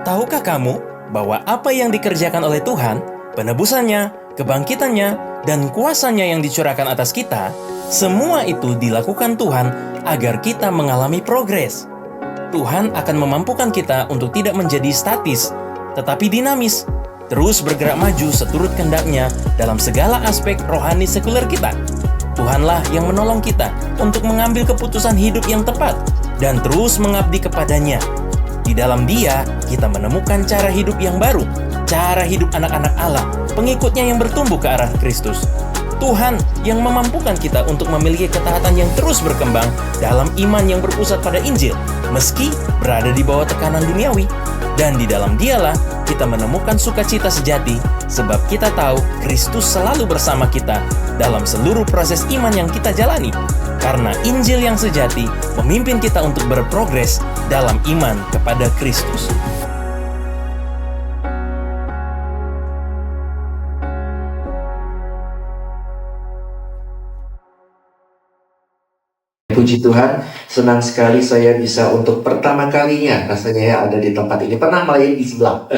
Tahukah kamu bahwa apa yang dikerjakan oleh Tuhan, penebusannya, kebangkitannya, dan kuasanya yang dicurahkan atas kita, semua itu dilakukan Tuhan agar kita mengalami progres. Tuhan akan memampukan kita untuk tidak menjadi statis, tetapi dinamis, terus bergerak maju seturut kehendaknya dalam segala aspek rohani sekuler kita. Tuhanlah yang menolong kita untuk mengambil keputusan hidup yang tepat dan terus mengabdi kepadanya. Di dalam Dia, kita menemukan cara hidup yang baru, cara hidup anak-anak Allah, pengikutnya yang bertumbuh ke arah Kristus. Tuhan yang memampukan kita untuk memiliki ketaatan yang terus berkembang dalam iman yang berpusat pada Injil, meski berada di bawah tekanan duniawi. Dan di dalam Dialah kita menemukan sukacita sejati, sebab kita tahu Kristus selalu bersama kita dalam seluruh proses iman yang kita jalani. Karena Injil yang sejati memimpin kita untuk berprogres dalam iman kepada Kristus. Puji Tuhan, senang sekali saya bisa untuk pertama kalinya rasanya ya ada di tempat ini. Pernah melayani di sebelah,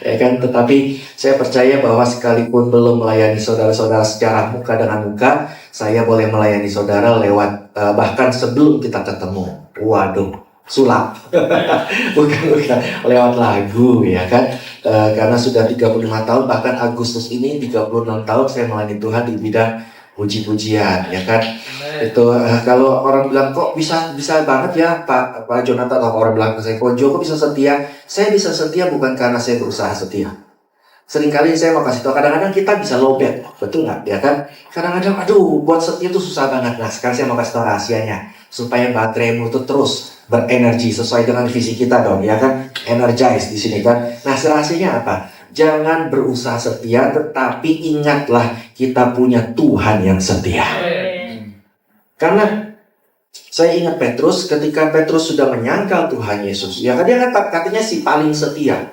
ya kan? Tetapi saya percaya bahwa sekalipun belum melayani saudara-saudara secara muka dengan muka, saya boleh melayani saudara lewat bahkan sebelum kita ketemu. Waduh, sulap, bukan lewat lagu ya kan? Karena sudah 35 tahun, bahkan Agustus ini 36 tahun saya melayani Tuhan di bidang puji-pujian, ya kan? Itu kalau orang bilang kok bisa banget ya Pak Jonathan, atau orang bilang ke saya kok Jo kok bisa setia? Saya bisa setia bukan karena saya berusaha setia. Seringkali saya mau kasih tahu, kadang-kadang kita bisa lowbat, betul nggak? Ya kan? Kadang-kadang aduh buat setia itu susah banget. Nah sekarang saya mau kasih tahu rahasianya supaya bateraimu itu terus berenergi sesuai dengan visi kita dong, ya kan? Energize di sini kan. Nah rahasianya apa? Jangan berusaha setia, tetapi ingatlah kita punya Tuhan yang setia. Karena saya ingat Petrus, ketika Petrus sudah menyangkal Tuhan Yesus, ya kan dia kan katanya si paling setia.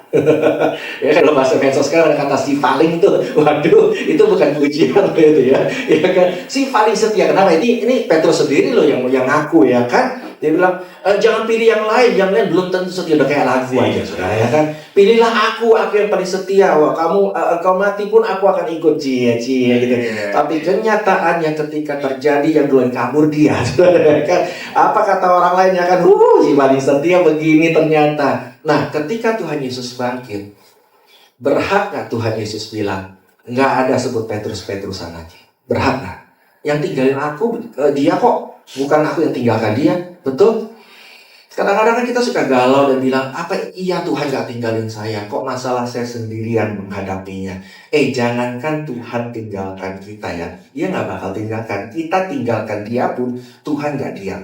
Ya kalau bahasa medsos sekarang ada kata si paling itu, waduh, itu bukan pujian itu ya. Ya kan, si paling setia. Kenapa? Ini Petrus sendiri loh yang ngaku ya kan. Dia bilang, jangan pilih yang lain belum tentu setia. Udah kayak lagu aja saudara ya kan. Pilihlah aku yang paling setia. Wah, kau mati pun aku akan ikut cie gitu. Tapi kenyataannya ketika terjadi yang duluan kabur dia, saudara kan. Apa kata orang lain ya kan? Si paling setia begini ternyata. Nah, ketika Tuhan Yesus bangkit, berhak nggak Tuhan Yesus bilang, nggak ada sebut Petrus-Petrusan lagi? Berhak nggak? Yang tinggalin aku, dia kok. Bukan aku yang tinggalkan dia, betul? Kadang-kadang kan kita suka galau dan bilang, apa iya Tuhan gak tinggalin saya? Kok masalah saya sendirian menghadapinya? Jangankan Tuhan tinggalkan kita ya. Dia gak bakal tinggalkan. Kita tinggalkan dia pun, Tuhan gak diam.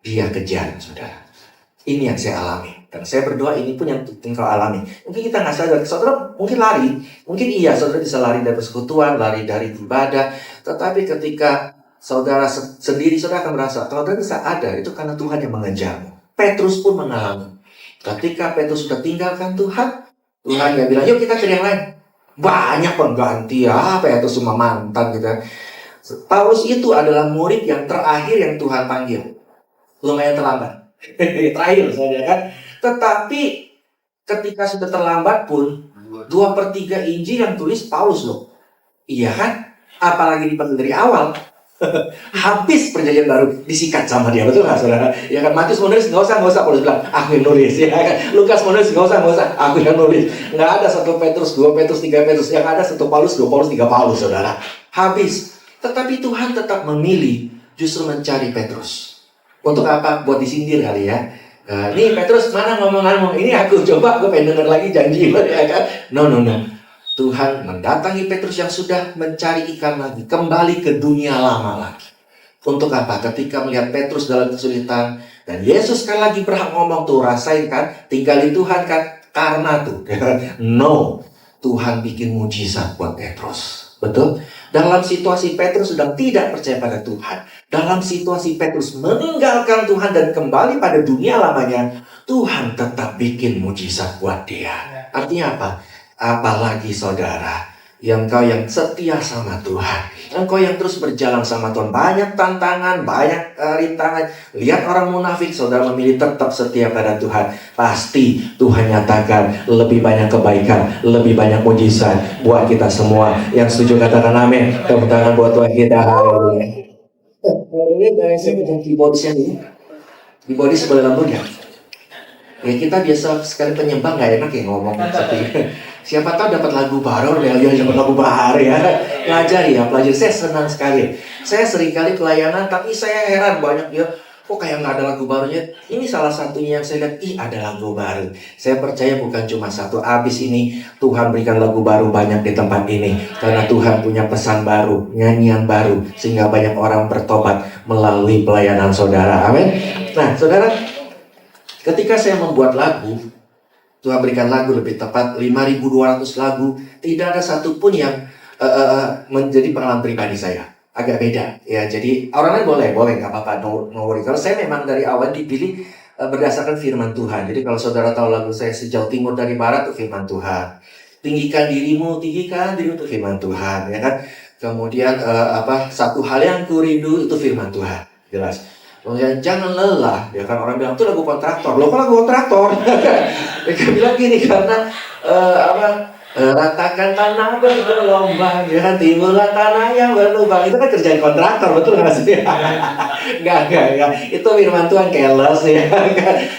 Dia kejar, saudara. Ini yang saya alami. Dan saya berdoa ini pun yang engkau alami. Mungkin kita gak sadar, saudara mungkin lari. Mungkin iya, saudara bisa lari dari persekutuan, lari dari ibadah. Tetapi ketika saudara sendiri, saudara akan merasa, saudara bisa ada, itu karena Tuhan yang mengejarmu. Petrus pun mengalami. Ketika Petrus sudah tinggalkan Tuhan yang bilang, yuk kita cari yang lain. Banyak pengganti, apa ya, itu semua mantan gitu. Paulus itu adalah murid yang terakhir yang Tuhan panggil. Lumayan terlambat. Terakhir, saudara kan. Tetapi ketika sudah terlambat pun, 2/3 Injil yang tulis Paulus loh. Iya kan? Apalagi dipanggil dari awal. Habis perjanjian baru disikat sama dia, betul nggak saudara? Ya kan, Matius menulis nggak usah Paulus bilang aku yang nulis, ya kan? Lukas menulis nggak usah aku yang nulis. Nggak ada 1 Petrus, 2 Petrus, 3 Petrus, yang ada 1 Paulus, 2 Paulus, 3 Paulus, saudara. Habis. Tetapi Tuhan tetap memilih justru mencari Petrus. Untuk apa? Buat disindir kali ya. Nih Petrus mana ngomong-ngomong, ini aku coba, gue pengen denger lagi janji, ya kan? No. Tuhan mendatangi Petrus yang sudah mencari ikan lagi, kembali ke dunia lama lagi. Untuk apa? Ketika melihat Petrus dalam kesulitan, dan Yesus sekali lagi berhak ngomong tuh, rasain kan, tinggalin Tuhan kan, karena tuh, no, Tuhan bikin mujizat buat Petrus, betul? Dalam situasi Petrus sedang tidak percaya pada Tuhan, dalam situasi Petrus meninggalkan Tuhan dan kembali pada dunia lamanya, Tuhan tetap bikin mujizat buat dia. Artinya apa? Apalagi saudara, Engkau yang setia sama Tuhan. Engkau yang terus berjalan sama Tuhan. Banyak tantangan, banyak rintangan. Lihat orang munafik, saudara memilih tetap setia pada Tuhan. Pasti Tuhan nyatakan lebih banyak kebaikan, lebih banyak mujizat buat kita semua. Yang setuju katakan amin. Tepuk tangan buat Tuhan kita. Haleluya. Ini saya pegang keyboardnya ini. Keyboardnya sebelah lambungnya. Ya kita biasa sekali penyembah nggak enak ya ngomong seperti siapa tahu dapat lagu baru ya dapat lagu baru ya pelajari saya senang sekali. Saya sering kali pelayanan tapi saya heran banyak dia kok kayak nggak ada lagu barunya. Ini salah satunya yang saya lihat ada lagu baru. Saya percaya bukan cuma satu. Abis ini Tuhan berikan lagu baru banyak di tempat ini karena Tuhan punya pesan baru, nyanyian baru sehingga banyak orang bertobat melalui pelayanan saudara. Amin. Nah saudara, ketika saya membuat lagu, Tuhan berikan lagu lebih tepat 5.200 lagu, tidak ada satupun yang menjadi pengalaman pribadi saya. Agak beda ya. Jadi orang lain boleh nggak apa-apa, no worry. Kalau saya memang dari awal dipilih berdasarkan firman Tuhan. Jadi kalau saudara tahu lagu saya sejauh timur dari barat itu firman Tuhan. Tinggikan dirimu itu firman Tuhan, ya kan. Kemudian satu hal yang ku rindu itu firman Tuhan, jelas. Kemudian jangan lelah, ya kan orang bilang itu lagu kontraktor. Loh kok lagu kontraktor? Mereka bilang gini karena ratakan tanah bergelombang, ya kan timbullah tanah yang berlubang. Itu kan kerjaan kontraktor, betul nggak sih? Enggak. Itu firman Tuhan keles ya.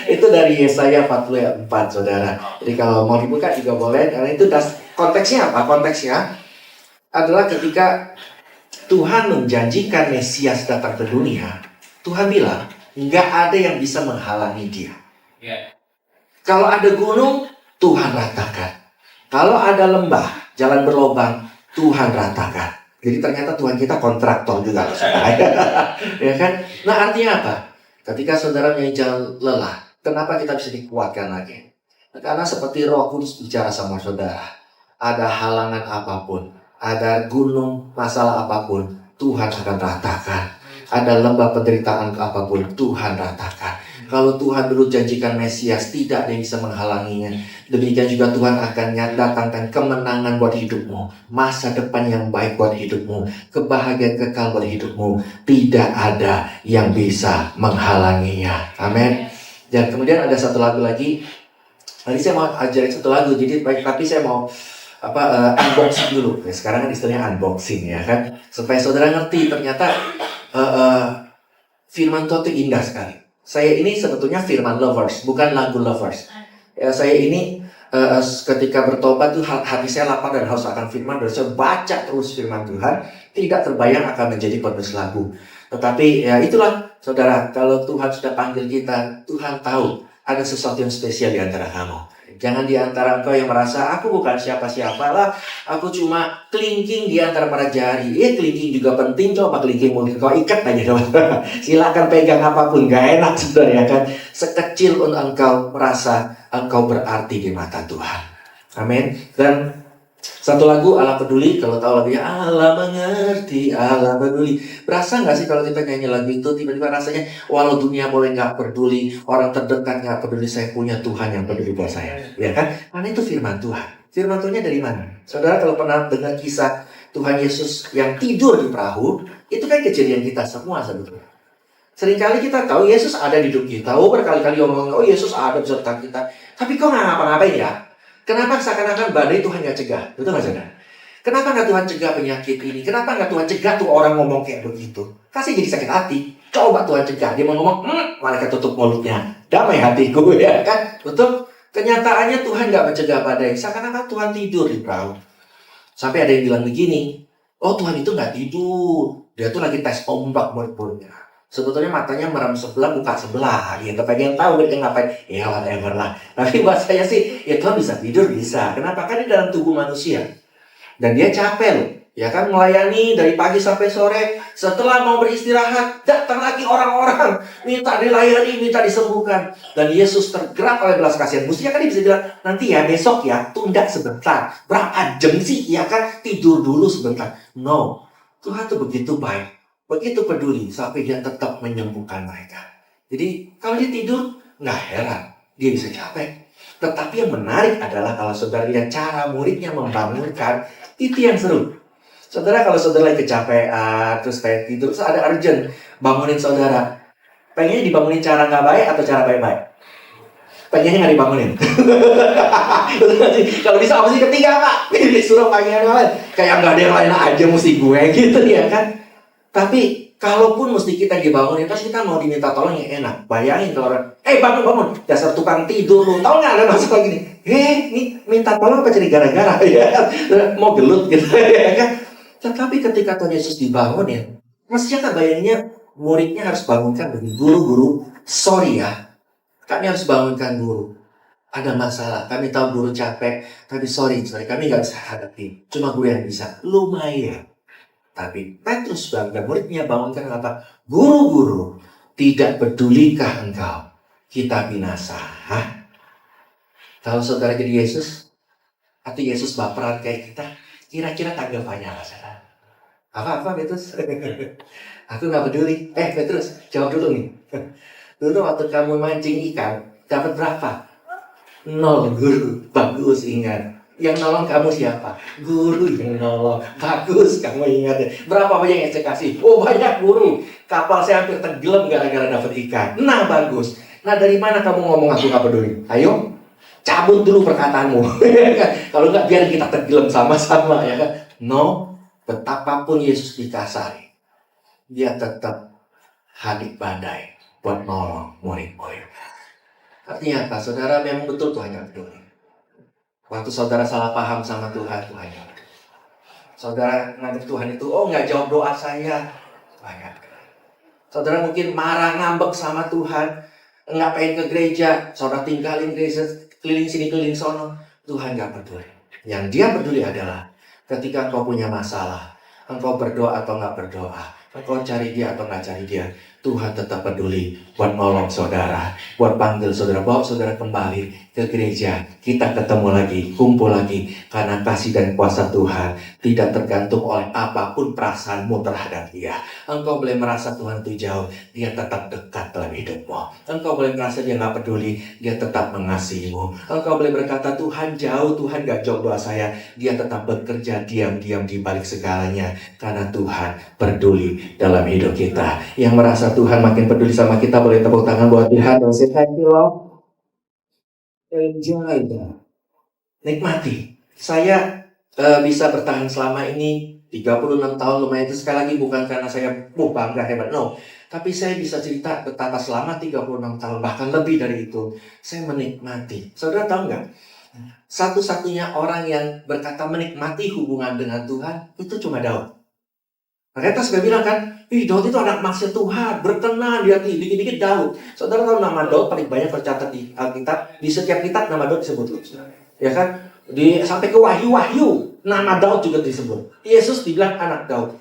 Itu dari Yesaya 44, saudara. Jadi kalau mau dibuka juga boleh. Karena itu konteksnya apa? Konteksnya adalah ketika Tuhan menjanjikan Mesias datang ke dunia. Tuhan bilang, nggak ada yang bisa menghalangi dia. Kalau ada gunung, Tuhan ratakan. Kalau ada lembah, jalan berlobang, Tuhan ratakan. Jadi ternyata Tuhan kita kontraktor juga. Ya kan? Nah artinya apa? Ketika saudara menjadi lelah, kenapa kita bisa dikuatkan lagi? Karena seperti Roh Kudus bicara sama saudara. Ada halangan apapun, ada gunung, masalah apapun, Tuhan akan ratakan. Ada lembah penderitaan apapun, Tuhan ratakan. Kalau Tuhan dulu janjikan Mesias, tidak ada yang bisa menghalanginya. Demikian juga Tuhan akan datangkan kemenangan buat hidupmu, masa depan yang baik buat hidupmu, kebahagiaan kekal buat hidupmu. Tidak ada yang bisa menghalanginya. Amin. Dan kemudian ada satu lagu lagi. Tadi saya mau ajarin satu lagu, jadi tapi saya mau unboxing dulu. Ya, sekarang kan istilahnya unboxing ya kan, supaya saudara ngerti ternyata firman Tuhan itu indah sekali. Saya ini sebetulnya firman lovers, bukan lagu lovers. Ya, saya ini ketika bertobat tuh hati saya lapar dan haus akan firman, dan saya baca terus firman Tuhan, tidak terbayang akan menjadi penulis lagu. Tetapi ya itulah saudara, kalau Tuhan sudah panggil kita, Tuhan tahu ada sesuatu yang spesial di antara kamu. Jangan di antara engkau yang merasa aku bukan siapa-siapa lah, aku cuma kelingking di antara para jari. Kelingking juga penting, coba kelingking mungkin kau ikat aja dong. Silakan pegang apapun, gak enak saudara ya kan. Sekecil engkau merasa engkau berarti di mata Tuhan. Amin. Dan satu lagu Allah peduli, kalau tahu lagunya Allah mengerti, Allah peduli. Berasa gak sih kalau kita nyanyi lagu itu tiba-tiba rasanya walau dunia boleh gak peduli, orang terdekat gak peduli, saya punya Tuhan yang peduli buat saya, ya kan? Karena itu firman Tuhan. Firman Tuhannya dari mana? Saudara kalau pernah dengar kisah Tuhan Yesus yang tidur di perahu, itu kan kejadian kita semua sebetulnya. Seringkali kita tahu Yesus ada di hidup kita, berkali-kali ngomong, Yesus ada beserta kita, tapi kok gak ngapa-ngapain ya? Kenapa seakan-akan badai Tuhan gak cegah? Betul gak saudara? Kenapa gak Tuhan cegah penyakit ini? Kenapa gak Tuhan cegah tuh orang ngomong kayak begitu? Kasih jadi sakit hati. Coba Tuhan cegah. Dia mau ngomong, malaikat tutup mulutnya. Damai hatiku ya kan? Betul? Kenyataannya Tuhan gak mencegah badai. Seakan-akan Tuhan tidur di perahu. Sampai ada yang bilang begini, Tuhan itu gak tidur. Dia tuh lagi tes ombak murid-muridnya. Sebetulnya matanya merem sebelah, buka sebelah. Ya, pengen tahu dia ngapain. Ya, whatever lah. Tapi buat saya sih, ya Tuhan bisa tidur, bisa. Kenapa? Kan di dalam tubuh manusia. Dan dia capek loh. Ya kan, melayani dari pagi sampai sore. Setelah mau beristirahat, datang lagi orang-orang. Minta dilayani, minta disembuhkan. Dan Yesus tergerak oleh belas kasihan. Mestinya kan dia bisa bilang, nanti ya, besok ya, tunda sebentar. Berapa jam sih? Ya kan, tidur dulu sebentar. No. Tuhan tuh begitu baik. Begitu peduli sampai dia tetap menyembuhkan mereka. Jadi kalau dia tidur, nggak heran dia bisa capek. Tetapi yang menarik adalah kalau saudara lihat cara muridnya membangunkan, itu yang seru. Saudara kalau saudara lagi kecapean, terus kayak tidur, terus ada urgent, bangunin saudara. Pengennya dibangunin cara nggak baik atau cara baik-baik? Pengennya nggak dibangunin. Kalau bisa apa sih ketiga Pak? Disuruh panggil yang lain. Kayak nggak ada yang lain aja mesti gue gitu ya kan. Tapi kalaupun mesti kita dibangunin, pasti kita mau diminta tolong yang enak. Bayangin kalau orang, bangun, dasar tukang tidur lu. Tahu nggak ada masalah gini? Nih minta tolong apa jadi gara-gara ya? Mau gelut gitu ya kan? Tetapi ketika Tuhan Yesus dibangunin, mestinya kan bayanginnya muridnya harus bangunkan dengan guru-guru. Sorry ya, kami harus bangunkan guru. Ada masalah, kami tahu guru capek, tapi sorry, kami nggak bisa hadapi. Cuma guru yang bisa, lumayan. Tapi Petrus bangga, muridnya bangunkan apa? Guru-guru, tidak pedulikah engkau kita binasa? Hah? Kalau saudara jadi Yesus, atau Yesus baperan kayak kita, kira-kira tanggapannya apa saudara? Apa Petrus? Aku nggak peduli. Petrus, jawab dulu nih. Dulu waktu kamu mancing ikan, dapat berapa? 0 guru. Bagus, ingat. Yang nolong kamu siapa? Guru yang nolong. Bagus, kamu ingat ya. Berapa banyak yang saya kasih? Oh, banyak guru. Kapal saya hampir tenggelam gara-gara dapat ikan. Nah, bagus. Nah, dari mana kamu ngomong aku nggak peduli? Ayo, cabut dulu perkataanmu. Kalau nggak, biar kita tenggelam sama-sama ya kan? No, betapapun Yesus dikasari, dia tetap hadik badai buat nolong murid-murid. Artinya apa? Saudara memang betul Tuhan nggak peduli. Waktu saudara salah paham sama Tuhan, Tuhan nggak peduli. Saudara nganggap Tuhan itu, nggak jawab doa saya, Tuhan nggak peduli. Saudara mungkin marah ngambek sama Tuhan, nggak pengen ke gereja, saudara tinggalin gereja, keliling sini keliling sono, Tuhan nggak peduli. Yang dia peduli adalah ketika engkau punya masalah, engkau berdoa atau nggak berdoa, engkau cari dia atau nggak cari dia, Tuhan tetap peduli buat nolong saudara, buat panggil saudara, bawa saudara kembali ke gereja. Kita ketemu lagi, kumpul lagi, karena kasih dan kuasa Tuhan tidak tergantung oleh apapun perasaanmu terhadap dia. Engkau boleh merasa Tuhan itu jauh, dia tetap dekat dalam hidupmu. Engkau boleh merasa dia nggak peduli, dia tetap mengasihimu. Engkau boleh berkata Tuhan jauh, Tuhan gak jawab doa saya, dia tetap bekerja diam-diam di balik segalanya, karena Tuhan peduli dalam hidup kita. Yang merasa Tuhan makin peduli sama kita, boleh tepuk tangan buat Tuhan dan say thank you Lord. Enjoy that. Nikmati. Saya bisa bertahan selama ini 36 tahun lumayan. Itu sekali lagi bukan karena saya bangga hebat, no. Tapi saya bisa cerita betapa selama 36 tahun, bahkan lebih dari itu, saya menikmati. Saudara tahu nggak? Satu-satunya orang yang berkata menikmati hubungan dengan Tuhan itu cuma Daud. Makanya sudah bilang kan, Daud itu anak maksud Tuhan, berkenan di hati, dikit-dikit Daud. Saudara tahu nama Daud paling banyak tercatat di Alkitab, di setiap kitab nama Daud disebut. Ya kan? Sampai ke Wahyu, nama Daud juga disebut. Yesus dibilang anak Daud.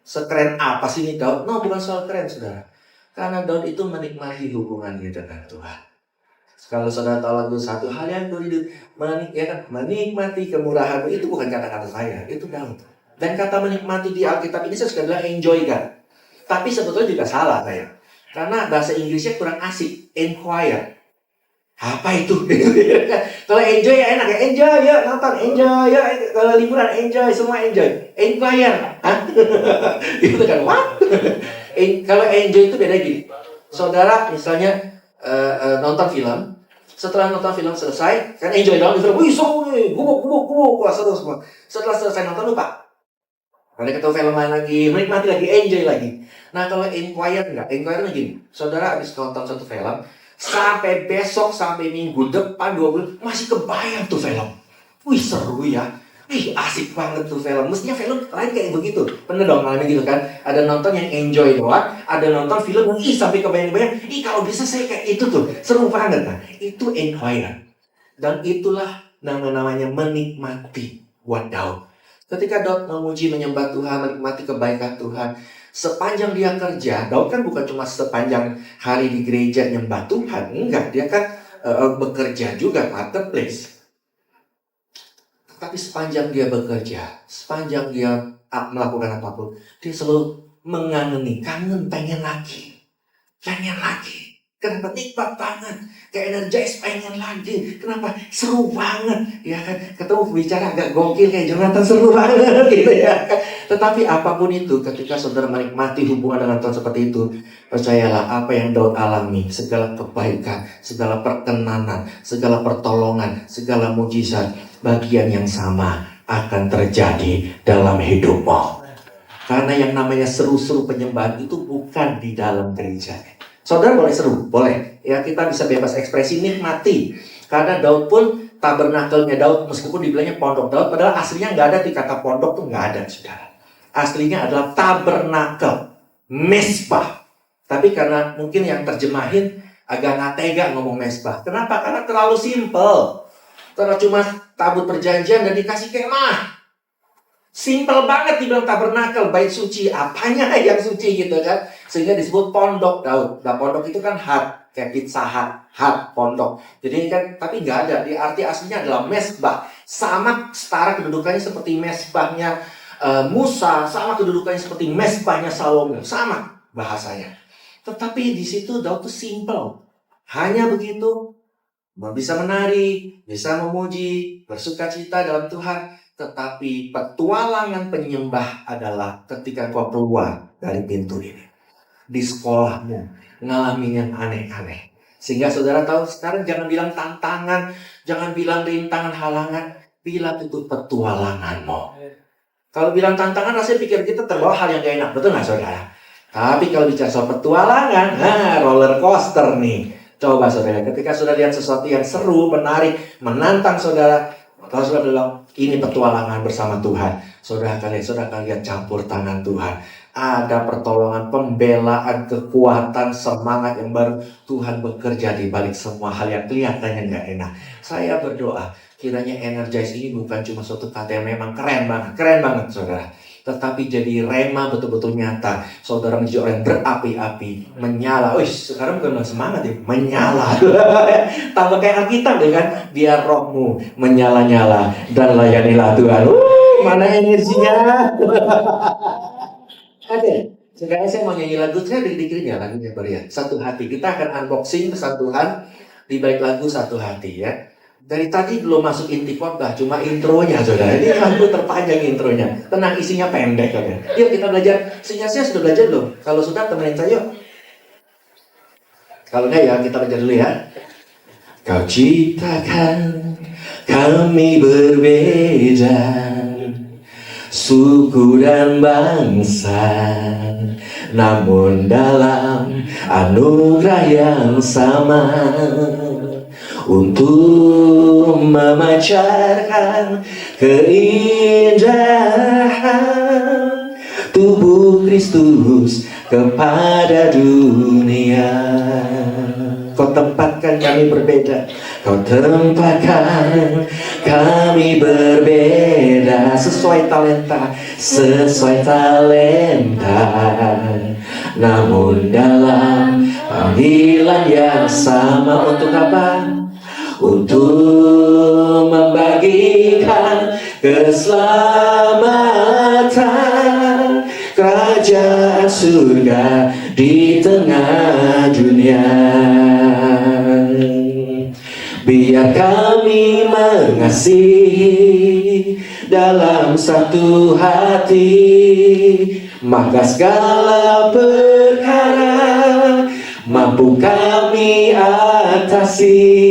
Sekeren apa sih ini Daud? No, bukan soal keren saudara. Karena Daud itu menikmati hubungannya dengan Tuhan. Kalau saudara tahu lagu satu hal yang menikmati kemurahan, itu bukan kata-kata saya, itu Daud. Dan kata menikmati di Alkitab ini saya suka bilang enjoy kan. Tapi sebetulnya juga salah saya. Karena bahasa Inggrisnya kurang asik. Inquire. Apa itu? Kalau enjoy ya enak ya. Enjoy ya nonton. Enjoy ya. Kalau liburan enjoy. Semua enjoy. Inquire. Itu kan what? Kalau enjoy itu beda gini. Saudara misalnya nonton film. Setelah nonton film selesai. Kan enjoy dong. Wih seru nih. Gubuk. Seru semua. Setelah selesai nonton lupa. Kalau ketemu film lain lagi, menikmati lagi, enjoy lagi. Nah kalau inquire enggak, inquire gini. Saudara habis nonton satu film, sampai besok, sampai minggu depan, 2 bulan, masih kebayang tuh film. Wih seru ya. Asik banget tuh film. Mestinya film lain kayak begitu. Pernah dong ngalamin gitu kan. Ada nonton yang enjoy doang, ada nonton film yang sampai kebayang-bayang. Kalau bisa saya kayak itu tuh, seru banget. Nah itu inquire. Dan itulah namanya menikmati buat Daud. Ketika Daud memuji, menyembah Tuhan, menikmati kebaikan Tuhan, sepanjang dia kerja, Daud kan bukan cuma sepanjang hari di gereja nyembah Tuhan, enggak, dia kan bekerja juga, marketplace. Tapi sepanjang dia bekerja, sepanjang dia melakukan apapun, dia selalu mengangeni, kangen, pengen lagi. Kenapa? Nikmat banget, kayak energize, pengen lagi. Kenapa? Seru banget, ya kan? Ketemu pembicara agak gokil kayak Jonathan, seru banget gitu ya kan? Tetapi apapun itu, ketika saudara menikmati hubungan dengan Tuhan seperti itu, percayalah apa yang Daud alami, segala kebaikan, segala perkenanan, segala pertolongan, segala mujizat, bagian yang sama akan terjadi dalam hidupmu. Karena yang namanya seru-seru penyembahan itu bukan di dalam gereja. Saudara boleh seru, boleh. Ya, kita bisa bebas ekspresi, nikmati. Karena Daud pun, tabernakelnya Daud, meskipun dibilangnya pondok Daud, padahal aslinya nggak ada di kata pondok tuh, nggak ada, saudara. Aslinya adalah tabernakel, mesbah. Tapi karena mungkin yang terjemahin agak nggak tega ngomong mesbah. Kenapa? Karena terlalu simple. Karena cuma tabut perjanjian dan dikasih kemah. Simple banget dibilang tabernakel, bait suci, apanya yang suci gitu kan. Sehingga disebut pondok Daud. Nah, pondok itu kan hut, kayak pizza hut, pondok. Jadi kan, tapi nggak ada. Di arti aslinya adalah mesbah. Sama setara kedudukannya seperti mesbahnya Musa, sama kedudukannya seperti mesbahnya Salomo. Sama bahasanya. Tetapi di situ Daud tuh simple. Hanya begitu, bisa menari, bisa memuji, bersukacita dalam Tuhan. Tetapi petualangan penyembah adalah ketika kau keluar dari pintu ini. Di sekolahmu, ngalamin yang aneh-aneh. Sehingga saudara tahu, sekarang jangan bilang tantangan, jangan bilang rintangan, halangan. Bilang itu petualanganmu. Kalau bilang tantangan, rasanya pikir kita terbawa hal yang gak enak. Betul gak saudara? Tapi kalau bicara soal petualangan, roller coaster nih. Coba saudara, ketika saudara lihat sesuatu yang seru, menarik, menantang saudara, kalau saudara bilang, ini petualangan bersama Tuhan. Saudara akan lihat campur tangan Tuhan. Ada pertolongan, pembelaan, kekuatan, semangat yang baru. Tuhan bekerja di balik semua hal yang kelihatannya gak enak. Saya berdoa, kiranya Energize ini bukan cuma suatu kata yang memang keren banget saudara. Tetapi jadi rema betul-betul nyata. Saudara menjadi orang yang berapi-api, menyala. Sekarang bukan semangat ya, menyala. Tambah kayak Alkitab deh kan. Biar rohmu menyala-nyala dan layanilah Tuhan. Mana energinya? Oke, sekarang saya mau nyanyi lagu. Saya dikirim ya lagunya baru ya. Satu hati. Kita akan unboxing pesan Tuhan di balik lagu Satu Hati ya. Dari tadi belum masuk inti khotbah, cuma intronya saudara. Ini lagu terpanjang intronya. Tenang, isinya pendek saudara. Yuk kita belajar. Saya sudah belajar belum? Kalau sudah temenin saya yuk. Kalau enggak ya kita belajar dulu ya. Kau ciptakan kami berbeda, suku dan bangsa, namun dalam anugerah yang sama. Untuk memancarkan keindahan tubuh Kristus kepada dunia. Kau tempatkan kami berbeda, kau tempatkan kami berbeda sesuai talenta, namun dalam panggilan yang sama. Untuk apa? Untuk membagikan keselamatan, kerajaan surga di tengah dunia. Biar kami mengasihi dalam satu hati, maka segala perkara mampu kami atasi.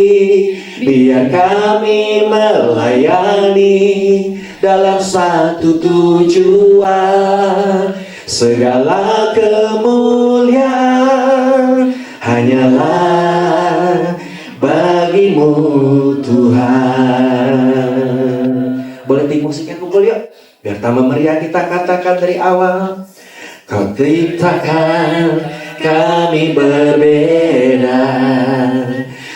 Biar kami melayani dalam satu tujuan, segala kemuliaan hanyalah bagimu Tuhan. Boleh tim musiknya kumpul yuk, biar tambah meriah. Kita katakan dari awal. Kau ciptakan kami berbeda,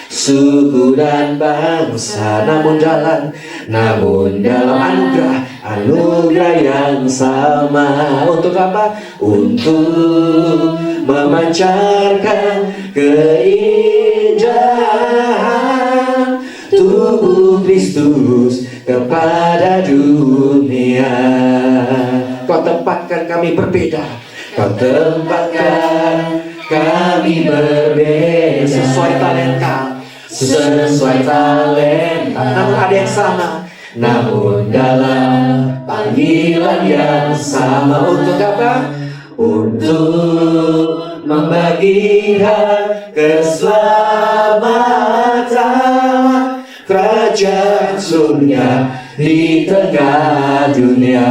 suku dan bangsa, namun dalam anugerah yang sama. Untuk apa? Untuk memancarkan keindahan tubuh Kristus kepada dunia. Kau tempatkan kami berbeda, kau tempatkan kami berbeda, sesuai talenta. Namun ada yang sama. Namun dalam panggilan yang sama. Untuk apa? Untuk membagi hak keselamatan kerajaan surga di tengah dunia.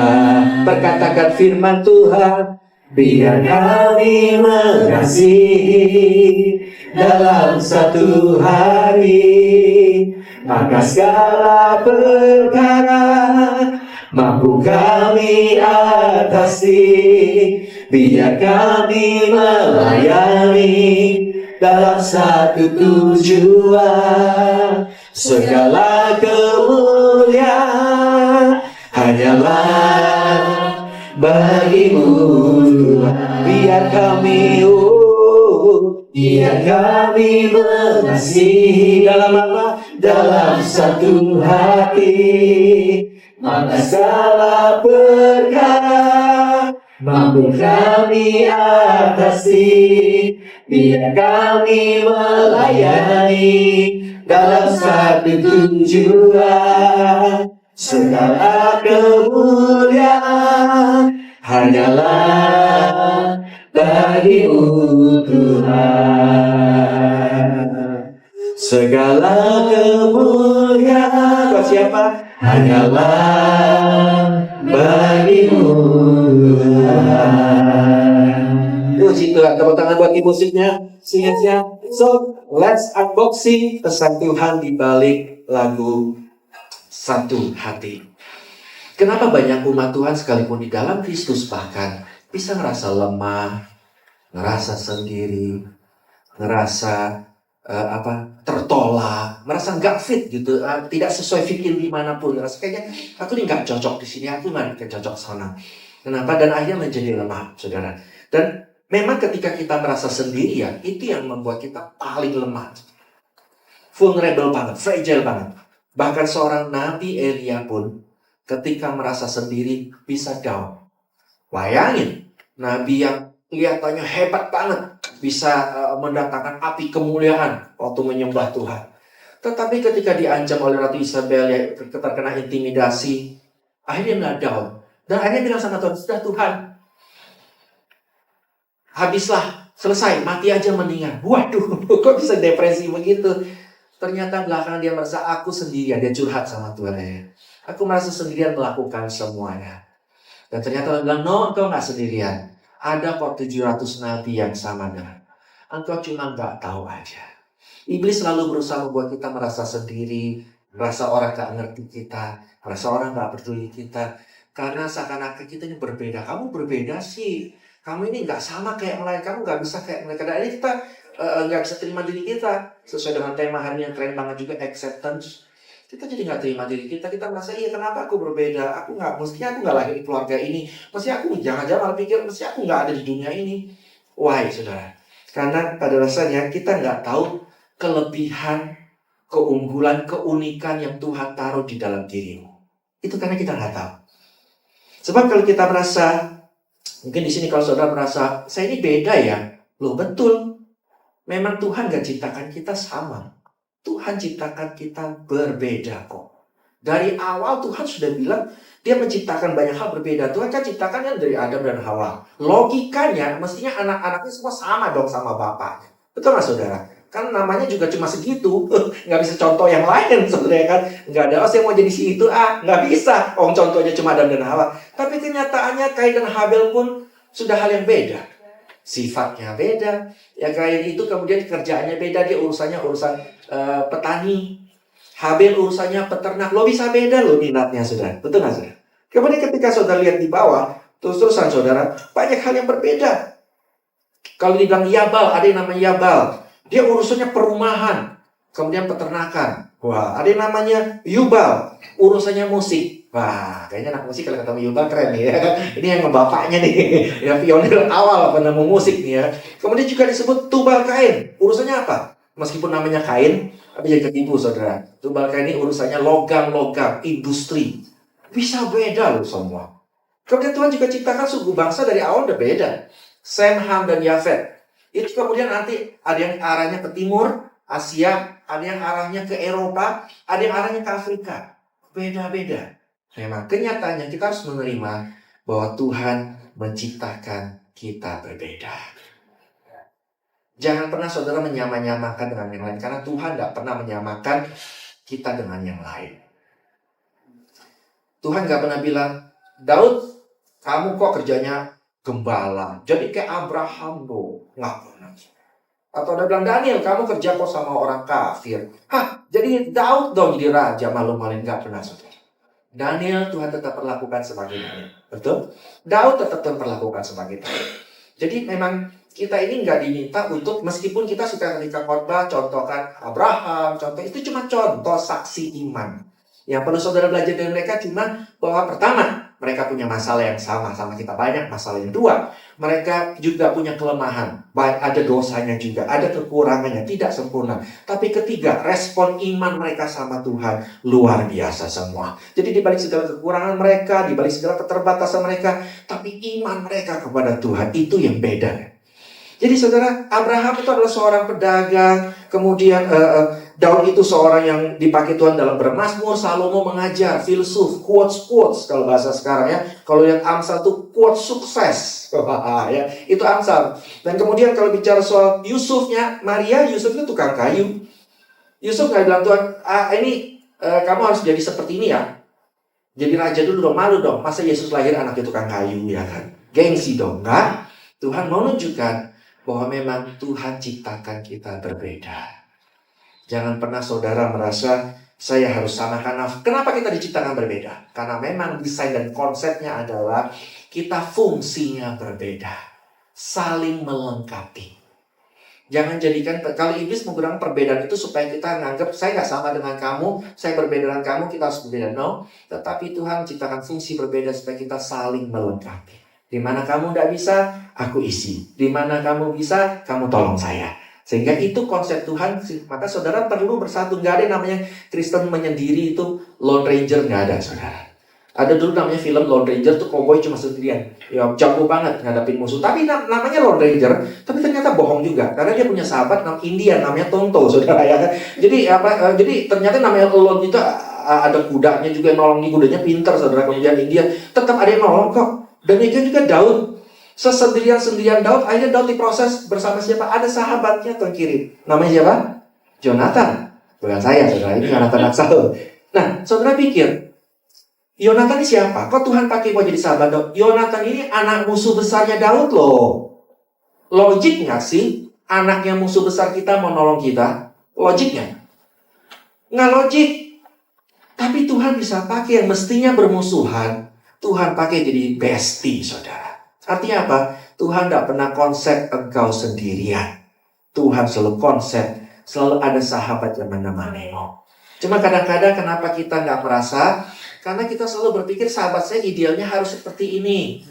Perkatakan firman Tuhan, biar kami mengasihi dalam satu hari, maka segala perkara mampu kami atasi. Biar kami melayani dalam satu tujuan. Segala kemuliaan hanyalah bagimu Tuhan. Biar kami mengasihi dalam apa? Dalam satu hati, maka segala perkara mampu kami atasi. Biar kami melayani dalam satu tujuan. Segala kemuliaan hanyalah bagimu Tuhan. Segala kemuliaan buat siapa? Hanyalah bagimu Tuhan. Puji Tuhan, tepuk tangan buat tim musiknya. Siap-siap. So, let's unboxing pesan Tuhan di balik lagu Satu Hati. Kenapa banyak umat Tuhan sekalipun di dalam Kristus bahkan bisa ngerasa lemah, ngerasa sendiri, ngerasa tertolak, merasa nggak fit gitu, tidak sesuai fikir dimanapun, ngerasa kayaknya aku ini nggak cocok di sini, aku nggak cocok sana. Kenapa? Dan akhirnya menjadi lemah, saudara. Dan memang ketika kita merasa sendirian, itu yang membuat kita paling lemah, vulnerable banget, fragile banget. Bahkan seorang Nabi Elia pun ketika merasa sendiri bisa down. Bayangin, Nabi yang kelihatannya hebat banget, bisa mendatangkan api kemuliaan waktu menyembah Tuhan. Tetapi ketika diancam oleh Ratu Isabel, ya, terkena intimidasi, akhirnya nggak down. Dan akhirnya bilang sama Tuhan, sudah Tuhan, habislah, selesai, mati aja mendingan. Waduh, kok bisa depresi begitu? Ternyata belakangan dia merasa aku sendirian, dia curhat sama Tuhan. Ya. Aku merasa sendirian melakukan semuanya. Dan ternyata Tuhan bilang, no, engkau nggak sendirian. Ada kok 700 nabi yang sama dengan engkau, cuma nggak tahu aja. Iblis selalu berusaha membuat kita merasa sendiri, merasa orang nggak ngerti kita, merasa orang nggak peduli kita. Karena seakan-akan kita ini berbeda. Kamu berbeda sih. Kamu ini nggak sama kayak mereka. Kamu nggak bisa kayak mereka. Dan ini kita nggak bisa terima diri kita. Sesuai dengan tema hari yang keren banget juga, acceptance. Kita jadi nggak terima diri kita. Kita merasa, iya kenapa aku berbeda? Mestinya aku nggak lahir di keluarga ini. Mestinya aku jangan-jangan malah pikir, mestinya aku nggak ada di dunia ini. Why, saudara? Karena pada dasarnya kita nggak tahu kelebihan, keunggulan, keunikan yang Tuhan taruh di dalam dirimu. Itu karena kita nggak tahu. Sebab kalau kita merasa, mungkin di sini kalau saudara merasa, saya ini beda ya. Loh betul. Memang Tuhan nggak ciptakan kita sama. Tuhan ciptakan kita berbeda kok. Dari awal Tuhan sudah bilang, dia menciptakan banyak hal berbeda. Tuhan kan ciptakannya dari Adam dan Hawa. Logikanya, mestinya anak-anaknya semua sama dong sama bapaknya. Betul nggak saudara? Kan namanya juga cuma segitu. Nggak bisa contoh yang lain saudara kan. Nggak ada, saya mau jadi si itu. Nggak bisa. Contohnya cuma Adam dan Hawa. Tapi kenyataannya Kain dan Habel pun sudah hal yang beda. Sifatnya beda. Ya Kain itu kemudian kerjaannya beda. Dia urusan petani. Habel urusannya peternak. Lo bisa beda lo minatnya saudara. Betul nggak saudara? Kemudian ketika saudara lihat di bawah, terus-terusan saudara, banyak hal yang berbeda. Kalau dibilang Yabal, ada yang namanya Yabal. Dia urusannya perumahan. Kemudian peternakan. Wah, ada yang namanya Yubal. Urusannya musik. Wah, kayaknya anak musik kalau ketemu Yubal keren nih ya. Ini yang bapaknya nih. Ya pionir awal penemu musik nih ya. Kemudian juga disebut Tubal Kain. Urusannya apa? Meskipun namanya Kain, tapi jadi ketipu saudara. Tubal Kain ini urusannya logam-logam, industri. Bisa beda loh semua. Kemudian Tuhan juga ciptakan suku bangsa dari awal udah beda. Sem, Ham, dan Yafet. Itu kemudian nanti ada yang arahnya ke timur, Asia, ada yang arahnya ke Eropa, ada yang arahnya ke Afrika. Beda-beda. Memang kenyataannya kita harus menerima bahwa Tuhan menciptakan kita berbeda. Jangan pernah saudara menyamakan dengan yang lain, karena Tuhan tidak pernah menyamakan kita dengan yang lain. Tuhan gak pernah bilang, Daud, kamu kok kerjanya gembala, jadi kayak Abraham dong. Nggak pernah. Atau dia bilang, Daniel, kamu kerja kok sama orang kafir. Jadi Daud dong jadi raja, malu-maluin. Nggak pernah, saudara. Daniel Tuhan tetap perlakukan sebagai Daniel. Betul? Daud tetap Tuhan perlakukan sebagai Daud. Jadi memang kita ini nggak diminta untuk, meskipun kita suka ketika khotbah contohkan Abraham, contoh itu cuma contoh saksi iman. Yang perlu saudara belajar dari mereka cuma bahwa pertama, mereka punya masalah yang sama kita banyak masalah. Yang dua, mereka juga punya kelemahan. Baik, ada dosanya juga, ada kekurangannya, tidak sempurna. Tapi ketiga, respon iman mereka sama Tuhan luar biasa semua. Jadi di balik segala kekurangan mereka, di balik segala keterbatasan mereka, tapi iman mereka kepada Tuhan itu yang beda. Jadi saudara, Abraham itu adalah seorang pedagang, kemudian Daud itu seorang yang dipakai Tuhan dalam bermazmur, Salomo mengajar, filsuf, quotes kalau bahasa sekarang ya. Kalau yang Amsal itu quotes sukses, ya, itu Amsal. Dan kemudian kalau bicara soal Yusufnya, Maria, Yusuf itu tukang kayu. Yusuf nggak bilang Tuhan, kamu harus jadi seperti ini ya. Jadi raja dulu dong, malu dong. Masa Yesus lahir anaknya tukang kayu ya kan? Gengsi dong, enggak? Tuhan mau menunjukkan bahwa memang Tuhan ciptakan kita berbeda. Jangan pernah saudara merasa saya harus samakan. Kenapa kita diciptakan berbeda? Karena memang desain dan konsepnya adalah kita fungsinya berbeda, saling melengkapi. Jangan jadikan, kalau iblis menggunakan perbedaan itu supaya kita menganggap saya nggak sama dengan kamu, saya berbeda dengan kamu, kita harus berbeda. No, tetapi Tuhan ciptakan fungsi berbeda supaya kita saling melengkapi. Di mana kamu tidak bisa, aku isi. Di mana kamu bisa, kamu tolong saya. Sehingga itu konsep Tuhan. Maka saudara perlu bersatu. Nggak ada yang namanya Kristen menyendiri itu Lone Ranger, nggak ada saudara. Ada dulu namanya film Lone Ranger tuh cowboy cuma sendirian. Ya jago banget ngadapin musuh. Tapi namanya Lone Ranger, tapi ternyata bohong juga. Karena dia punya sahabat Indian namanya Tonto, saudara ya kan. Jadi ternyata namanya Lone itu ada kudanya juga yang nolong. Kudanya pintar saudara. Kemudian India tetap ada yang nolong kok. Demikian juga Daud. Sesendirian-sendirian Daud, akhirnya Daud diproses bersama siapa? Ada sahabatnya Tuhan kirim. Namanya siapa? Jonathan. Bukan saya, saudara. Ini Jonathan Saul. Nah, saudara pikir, Yonatan ini siapa? Kok Tuhan pakai buat jadi sahabat Daud? Yonatan ini anak musuh besarnya Daud loh. Logik nggak sih? Anaknya musuh besar kita mau nolong kita? Logiknya? Nggak logik. Tapi Tuhan bisa pakai yang mestinya bermusuhan. Tuhan pakai jadi bestie, saudara. Artinya apa? Tuhan tidak pernah konsep engkau sendirian. Tuhan selalu konsep, selalu ada sahabat yang menemanimu. Cuma kadang-kadang kenapa kita nggak merasa? Karena kita selalu berpikir sahabat saya idealnya harus seperti ini.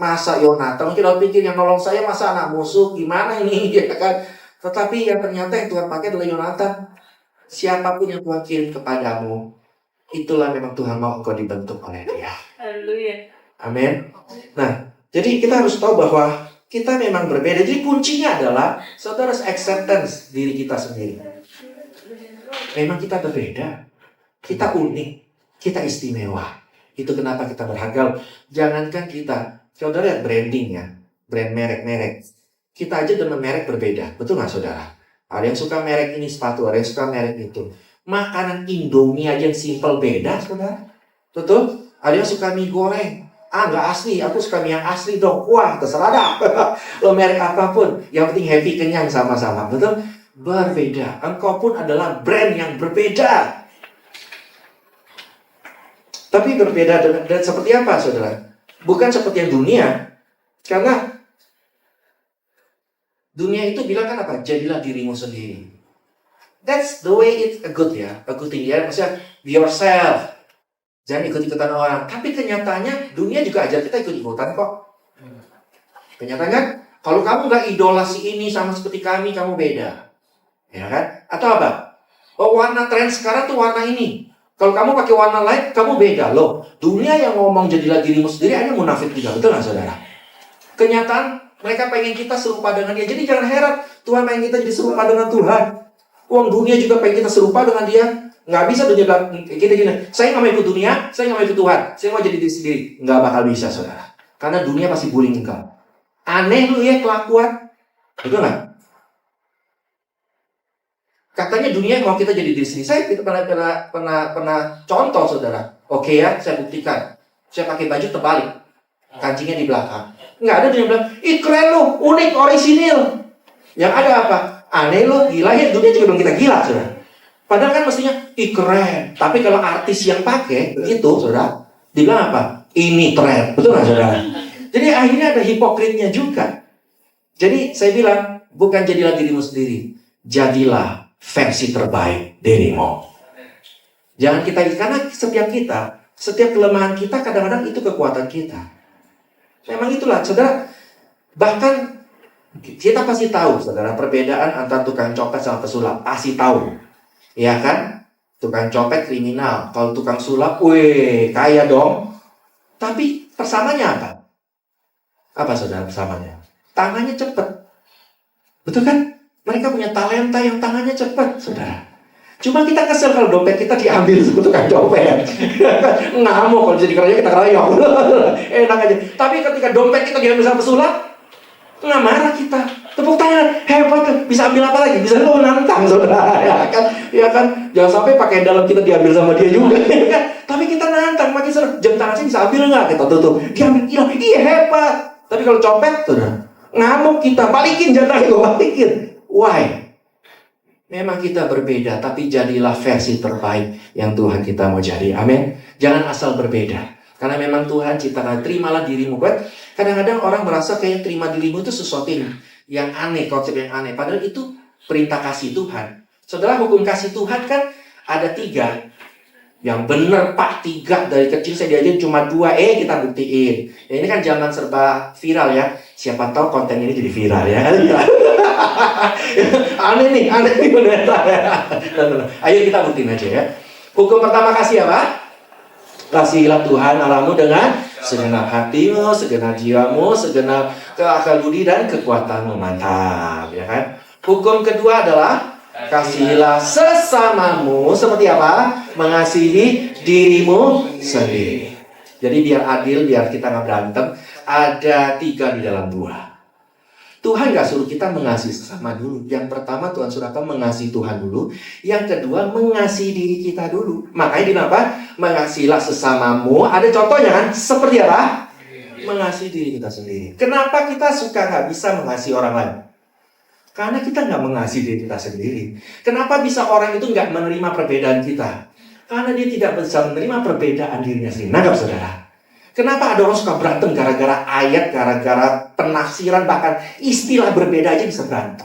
Masa Yonatan? Mungkinเราpikir yang nolong saya masa anak musuh, gimana ini? Ya kan? Tetapi yang ternyata yang Tuhan pakai adalah Yonatan. Siapapun yang Tuhan kirim kepadamu, itulah memang Tuhan mau engkau dibentuk oleh Dia. Haleluya. Amin. Nah, jadi kita harus tahu bahwa kita memang berbeda. Jadi kuncinya adalah saudara acceptance diri kita sendiri. Memang kita berbeda. Kita unik. Kita istimewa. Itu kenapa kita berharga. Jangankan kita, saudara lihat branding ya. Brand merek-merek. Kita aja dengan merek berbeda. Betul nggak saudara? Ada yang suka merek ini sepatu, ada yang suka merek itu. Makanan Indomie aja yang simple beda, saudara. Betul? Ada yang suka mie goreng. Nggak asli, aku suka mie yang asli dong. Wah, terserah dah. Lo merek apapun, yang penting happy, kenyang sama-sama. Betul? Berbeda. Engkau pun adalah brand yang berbeda. Tapi berbeda dan seperti apa, saudara? Bukan seperti yang dunia. Karena dunia itu bilang kan apa? Jadilah dirimu sendiri. That's the way it's a good ya. A good thing ya. Maksudnya, be yourself. Jangan ikut-ikutan orang. Tapi kenyataannya dunia juga ajar kita ikut-ikutan kok. Kenyataannya kalau kamu gak idola si ini sama seperti kami, kamu beda. Ya kan? Atau apa? Oh, warna tren sekarang tuh warna ini. Kalau kamu pakai warna lain, kamu beda loh. Dunia yang ngomong jadilah dirimu sendiri, hanya munafik juga. Betul gak saudara? Kenyataan mereka pengen kita serupa dengan dia. Jadi jangan heran Tuhan pengen kita jadi serupa dengan Tuhan. Uang dunia juga pengen kita serupa dengan dia. Nggak bisa dunia bilang gini. Saya nggak mau ikut dunia, saya nggak mau ikut Tuhan. Saya mau jadi diri sendiri. Nggak bakal bisa, saudara. Karena dunia pasti bullying engkau. Aneh lu ya kelakuan. Betul nggak? Katanya dunia mau kita jadi diri sendiri. Saya pernah contoh, saudara. Oke ya, saya buktikan. Saya pakai baju terbalik. Kancingnya di belakang. Nggak ada dunia bilang, ih keren lu, unik, orisinil. Yang ada apa? Aneh lu, gila ya. Dunia juga bilang kita gila, saudara. Padahal kan mestinya, ih keren. Tapi kalau artis yang pakai begitu, saudara, dibilang apa? Ini tren. Betul nggak, saudara? Jadi akhirnya ada hipokritnya juga. Jadi saya bilang, bukan jadilah dirimu sendiri. Jadilah versi terbaik dirimu. Jangan kita, karena setiap kelemahan kita kadang-kadang itu kekuatan kita. Memang itulah, saudara. Bahkan kita pasti tahu, saudara, perbedaan antara tukang copet sama pesulap. Pasti tahu. Ya kan? Tukang copet kriminal. Kalau tukang sulap, weh, kaya dong. Tapi persamanya apa? Apa, saudara, persamanya? Tangannya cepat. Betul kan? Mereka punya talenta yang tangannya cepat, saudara. Cuma kita kesel kalau dompet kita diambil sama tukang copet. Ngamuk kalau jadi kerja kita keroyok. Enak aja. Tapi ketika dompet kita diambil sama pesulap, nggak marah kita. Tepuk tangan, hebat tuh. Bisa ambil apa lagi? Bisa lo nantang, saudara. Ya kan? Jangan sampai pakai dalam kita diambil sama dia juga. Ya kan? Tapi kita nantang, makin senang. Jam tangan sih bisa ambil nggak? Kita tutup. Diambil, iya hebat. Tapi kalau copet, saudara, ngamuk kita. Balikin jam tangan, gue balikin. Why? Memang kita berbeda, tapi jadilah versi terbaik yang Tuhan kita mau jadi. Amin. Jangan asal berbeda. Karena memang Tuhan ciptakan, terimalah dirimu. Kadang-kadang orang merasa kayak terima dirimu itu sesuatu yang aneh, konsep yang aneh. Padahal itu perintah kasih Tuhan. Saudara, hukum kasih Tuhan kan ada 3. Yang benar Pak, 3. Dari kecil saya diajarin cuma 2. Kita buktiin. Ya, ini kan zaman serba viral ya. Siapa tahu konten ini jadi viral ya. Aneh nih Ayo kita buktiin aja ya. Hukum pertama kasih apa? Kasihilah Tuhan Allahmu dengan segenap hatimu, segenap jiwamu, segenap keakal budi dan kekuatanmu. Mantap, ya kan? Hukum kedua adalah kasihilah sesamamu seperti apa? Mengasihi dirimu sendiri. Jadi biar adil, biar kita nggak berantem, ada 3 di dalam 2. Tuhan gak suruh kita mengasihi sesama dulu. Yang pertama Tuhan suruh kita mengasihi Tuhan dulu. Yang kedua mengasihi diri kita dulu. Makanya di apa? Mengasihilah sesamamu. Ada contohnya kan? Seperti apa? Mengasihi diri kita sendiri. Kenapa kita suka gak bisa mengasihi orang lain? Karena kita gak mengasihi diri kita sendiri. Kenapa bisa orang itu gak menerima perbedaan kita? Karena dia tidak bisa menerima perbedaan dirinya sendiri. Nangkap, saudara? Kenapa ada orang suka berantem gara-gara ayat, gara-gara penafsiran, bahkan istilah berbeda aja bisa berantem.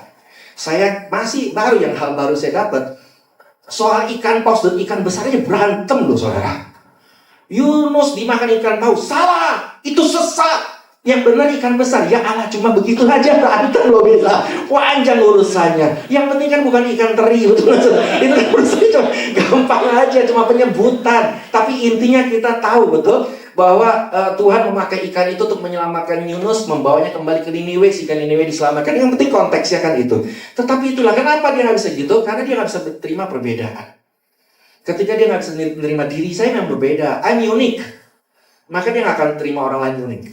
Saya masih baru, yang hal baru saya dapat soal ikan paus dan ikan besarnya berantem loh, saudara. Yunus dimakan ikan paus, salah, itu sesat. Yang benar ikan besar, ya Allah, cuma begitu aja berantem loh bisa. Panjang urusannya. Yang penting kan bukan ikan teri, betul. Itu kan urusannya cuma gampang aja, cuma penyebutan. Tapi intinya kita tahu betul bahwa Tuhan memakai ikan itu untuk menyelamatkan Yunus, membawanya kembali ke Niniwe, sehingga Niniwe diselamatkan. Yang penting konteksnya kan itu. Tetapi itulah kenapa dia nggak bisa gitu? Karena dia nggak bisa terima perbedaan. Ketika dia nggak bisa menerima diri saya yang berbeda, I'm unique, maka dia nggak akan terima orang lain unik.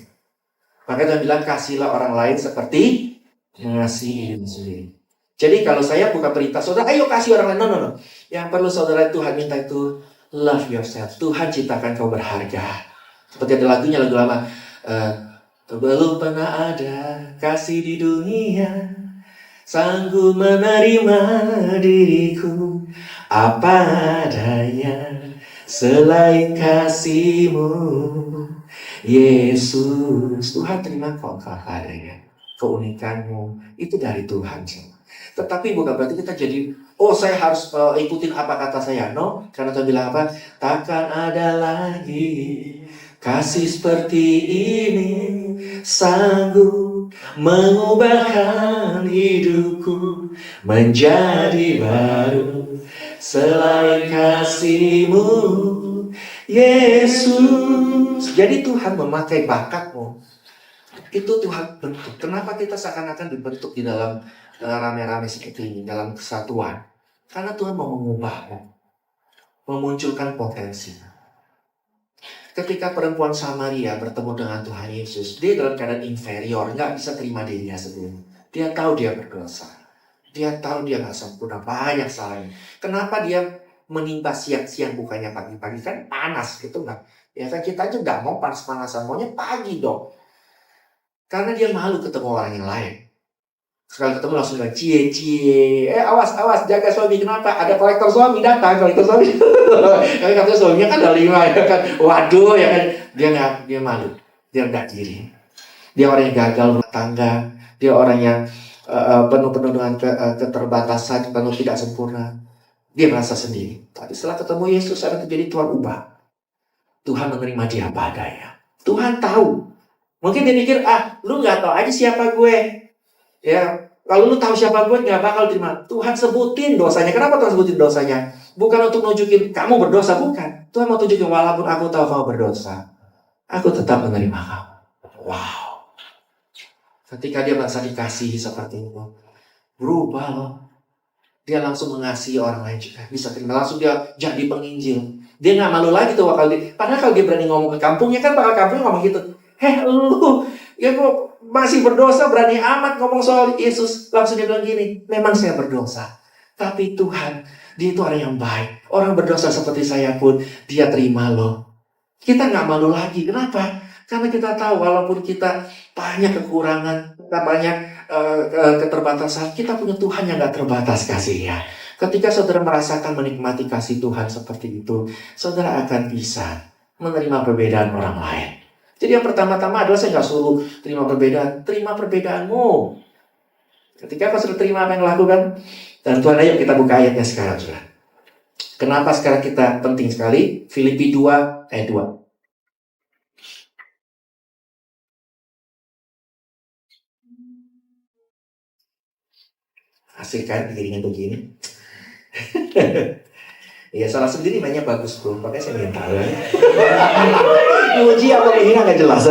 Maka Tuhan bilang kasihlah orang lain seperti mengasihi diri sendiri. Jadi kalau saya buka perintah saudara, ayo kasih orang lain, no. Yang perlu saudara Tuhan minta itu love yourself. Tuhan ciptakan kau berharga. Seperti ada lagunya, lagu lama. Belum pernah ada kasih di dunia sanggup menerima diriku apa adanya selain kasih-Mu, Yesus. Tuhan terima kau adanya. Keunikanmu itu dari Tuhan. Tetapi bukan berarti kita jadi, saya harus ikutin apa kata saya. No, karena Tuhan bilang apa? Takkan ada lagi kasih seperti ini sanggup mengubahkan hidupku menjadi baru selain kasih-Mu, Yesus. Jadi Tuhan memakai bakatmu. Itu Tuhan bentuk. Kenapa kita seakan-akan dibentuk di dalam rame-rame seperti ini, dalam kesatuan? Karena Tuhan mau mengubahmu, memunculkan potensi. Ketika perempuan Samaria bertemu dengan Tuhan Yesus, dia dalam keadaan inferior, nggak bisa terima dirinya sendiri. Dia tahu dia berdosa. Dia tahu dia nggak sempurna, banyak salahnya. Kenapa dia menimba siang-siang bukannya pagi-pagi? Kan panas gitu nggak? Ya kan kita aja nggak mau panas-panasan, maunya pagi dong. Karena dia malu ketemu orang yang lain. Sekali ketemu langsung bilang, cie. Awas, jaga suami. Kenapa? Ada kolektor suami datang, kolektor suami. Karena katanya suaminya kan ada 5, ya kan. Waduh, ya kan. Dia malu. Dia rendah diri. Dia orang yang gagal rumah tangga. Dia orang yang penuh dengan keterbatasan, penuh tidak sempurna. Dia merasa sendiri. Tapi setelah ketemu Yesus, ada terjadi Tuhan ubah. Tuhan menerima dia apa adanya. Tuhan tahu. Mungkin dia pikir, lu gak tahu aja siapa gue. Ya, kalau lu tahu siapa gue gak bakal terima. Tuhan sebutin dosanya. Kenapa Tuhan sebutin dosanya? Bukan untuk nunjukin kamu berdosa, bukan. Tuhan mau tunjukin walaupun aku tahu kamu berdosa, aku tetap menerima kamu. Wow. Ketika dia merasa dikasihi seperti itu, berubah loh. Dia langsung mengasihi orang lain juga. Bisa terima. Langsung dia jadi penginjil. Dia gak malu lagi tuh. Padahal kalau dia berani ngomong ke kampungnya, kan bakal kampungnya ngomong gitu. Lu, ya kok masih berdosa, berani amat ngomong soal Yesus. Langsung dia bilang gini, memang saya berdosa, tapi Tuhan, dia itu orang yang baik. Orang berdosa seperti saya pun dia terima loh. Kita gak malu lagi. Kenapa? Karena kita tahu walaupun kita banyak kekurangan, kita banyak keterbatasan, kita punya Tuhan yang gak terbatas kasihnya. Ketika saudara merasakan menikmati kasih Tuhan seperti itu, saudara akan bisa menerima perbedaan orang lain. Jadi yang pertama-tama adalah saya nggak suruh terima perbedaanmu. Ketika kau sudah terima apa yang lakukan, dan Tuhan, ayo kita buka ayatnya sekarang, saudara. Kenapa sekarang kita penting sekali? Filipi 2 ayat 2. Asik kan pikirannya begini. Ya salah sendiri mainnya bagus bro, makanya saya ingin tahu. Uji apa menghina nggak jelas.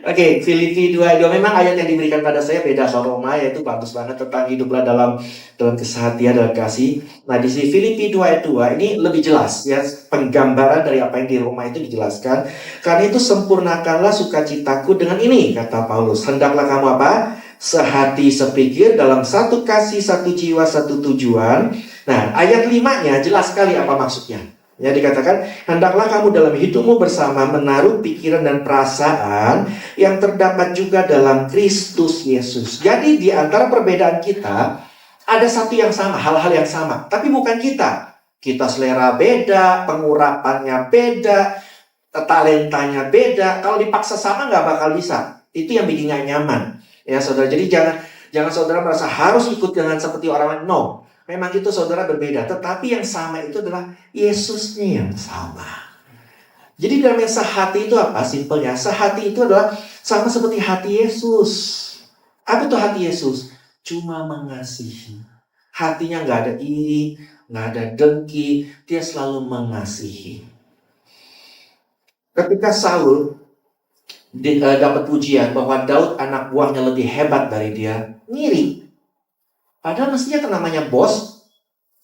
Oke, Filipi 2:2 memang ayat yang diberikan pada saya beda sama Roma, yaitu bagus banget tentang hiduplah dalam kesehatian dan kasih. Nah di sini Filipi 2:2 ini lebih jelas ya, penggambaran dari apa yang di Roma itu dijelaskan. Karena itu sempurnakanlah sukacitaku dengan ini, kata Paulus. Hendaklah kamu apa? Sehati sepikir, dalam satu kasih, satu jiwa, satu tujuan. Nah ayat 5-nya jelas sekali apa maksudnya. Ya dikatakan, hendaklah kamu dalam hidupmu bersama menaruh pikiran dan perasaan yang terdapat juga dalam Kristus Yesus. Jadi di antara perbedaan kita ada satu yang sama, hal-hal yang sama, tapi bukan kita. Kita selera beda, pengurapannya beda, talentanya beda. Kalau dipaksa sama nggak bakal bisa. Itu yang bikin nggak nyaman. Ya saudara, jadi jangan saudara merasa harus ikut dengan seperti orang lain. No, memang itu saudara berbeda. Tetapi yang sama itu adalah Yesusnya yang sama. Jadi dalam yang sehati itu apa? Simpelnya, sehati itu adalah sama seperti hati Yesus. Apa itu hati Yesus? Cuma mengasihi. Hatinya nggak ada iri, nggak ada dengki. Dia selalu mengasihi. Ketika Saul dapat pujian bahwa Daud anak buahnya lebih hebat dari dia, ngiri. Padahal mestinya kan namanya bos,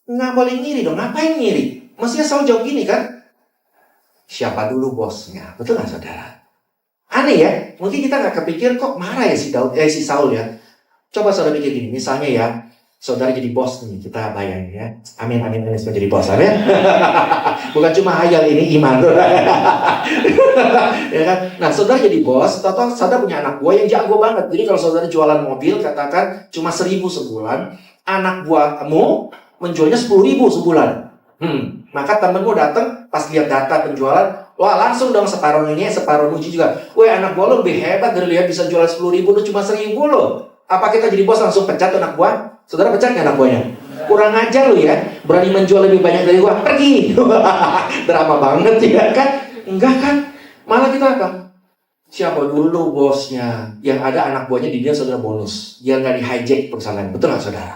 nggak boleh ngiri dong. Ngapain ngiri? Mestinya Saul jawab gini kan, siapa dulu bosnya? Betul nggak saudara? Aneh ya, mungkin kita nggak kepikir kok marah ya si Saul ya. Coba saudara pikir gini, misalnya ya, saudara jadi bos nih, kita bayangin ya. Amin, semua jadi bos, amin. Bukan cuma hayal, ini iman. Ya kan? Nah, saudara jadi bos, atau saudara punya anak buah yang jago banget. Jadi kalau saudara jualan mobil, katakan cuma 1.000 sebulan, anak buahmu menjualnya 10.000 sebulan. Maka temenmu datang, pas lihat data penjualan, wah langsung dong separuh ini, separuh muji juga. Weh, anak buah lo lebih hebat dari lihat bisa jual 10.000, lo cuma 1.000 lo. Apa kita jadi bos langsung pecat anak buah? Saudara pecat nggak anak buahnya? Kurang ajar lo ya, berani menjual lebih banyak dari gua, pergi. Drama banget ya kan? Enggak kan? Malah kita apa? Siapa dulu bosnya? Yang ada anak buahnya di dia saudara bonus. Dia nggak di hijack perusahaan. Betul nggak saudara?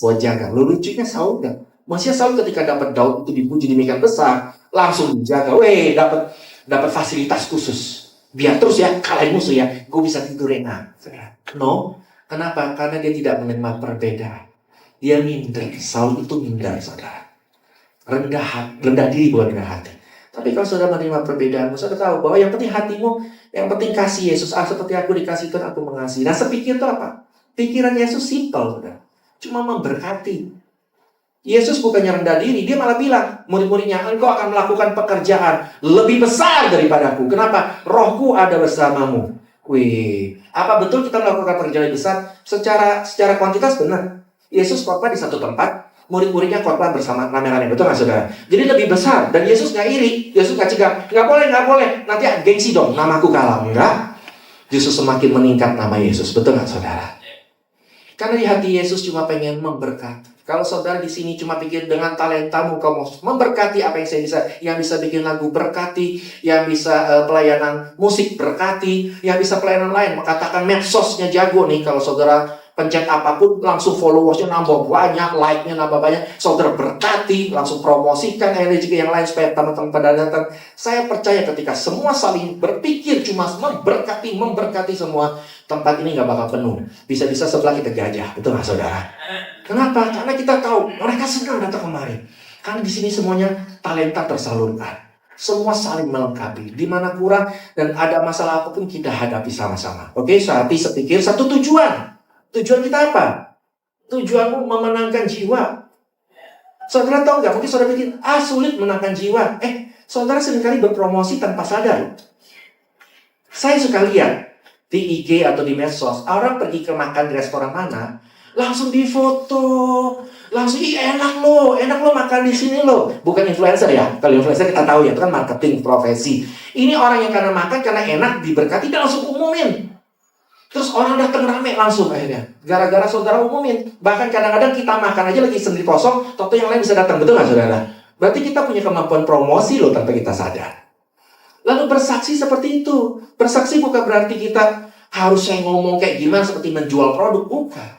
Buat jaga. Lo lucunya Saul nggak? Maksudnya Saul ketika dapat Daud itu dipuji demikian besar, langsung dijaga. Weh, dapat fasilitas khusus. Biar terus ya kalahin musuh ya, gue bisa tidur enak. No. Kenapa? Karena dia tidak menerima perbedaan. Dia minder. Saul itu minder, saudara. Rendah diri bukan rendah hati. Tapi kalau saudara menerima perbedaanmu, saudara tahu bahwa yang penting hatimu, yang penting kasih Yesus. Seperti aku dikasih Tuhan, aku mengasihi. Nah, sepikir itu apa? Pikiran Yesus simpel, saudara. Cuma memberkati. Yesus bukannya rendah diri, dia malah bilang, murid-muridnya, engkau akan melakukan pekerjaan lebih besar daripadaku. Kenapa? Rohku ada bersamamu. Wih, apa betul kita melakukan pekerjaan lebih besar? Secara kuantitas benar. Yesus khotbah di satu tempat, murid-muridnya khotbah bersama rame-rame, betul nggak saudara? Jadi lebih besar, dan Yesus nggak iri, Yesus nggak cegah, nggak boleh, nanti gengsi dong, namaku kalah, enggak. Justru semakin meningkat nama Yesus, betul nggak saudara? Karena di hati Yesus cuma pengen memberkati. Kalau saudara di sini cuma pikir dengan talentamu kau mau memberkati apa yang saya bisa, yang bisa bikin lagu berkati, yang bisa pelayanan musik berkati, yang bisa pelayanan lain, katakan medsosnya jago nih, kalau saudara pencet apapun langsung followersnya nambah banyak, like-nya nambah banyak, saudara berkati, langsung promosikan energi yang lain supaya teman-teman pada datang. Saya percaya ketika semua saling berpikir cuma memberkati semua, tempat ini nggak bakal penuh. Bisa-bisa sebelah kita gajah, betul nggak saudara? Kenapa? Karena kita tahu mereka senang datang kemari. Karena di sini semuanya talenta tersalurkan. Semua saling melengkapi. Di mana kurang dan ada masalah apapun kita hadapi sama-sama. Oke, sepikir satu tujuan. Tujuan kita apa? Tujuanmu memenangkan jiwa. Saudara tahu nggak? Mungkin saudara pikir, sulit menangkan jiwa. Saudara seringkali berpromosi tanpa sadar. Saya suka lihat di IG atau di medsos, orang pergi ke makan di restoran mana, langsung difoto, langsung enak lo makan di sini lo. Bukan influencer ya, kalau influencer kita tahu ya, itu kan marketing profesi. Ini orang yang karena makan, karena enak, diberkati, dia langsung umumin. Terus orang datang rame langsung akhirnya, gara-gara saudara umumin. Bahkan kadang-kadang kita makan aja lagi sendiri kosong, toto yang lain bisa datang, betul nggak saudara? Berarti kita punya kemampuan promosi loh tanpa kita sadar. Lalu bersaksi seperti itu. Bersaksi bukan berarti kita harusnya ngomong kayak gimana seperti menjual produk, bukan.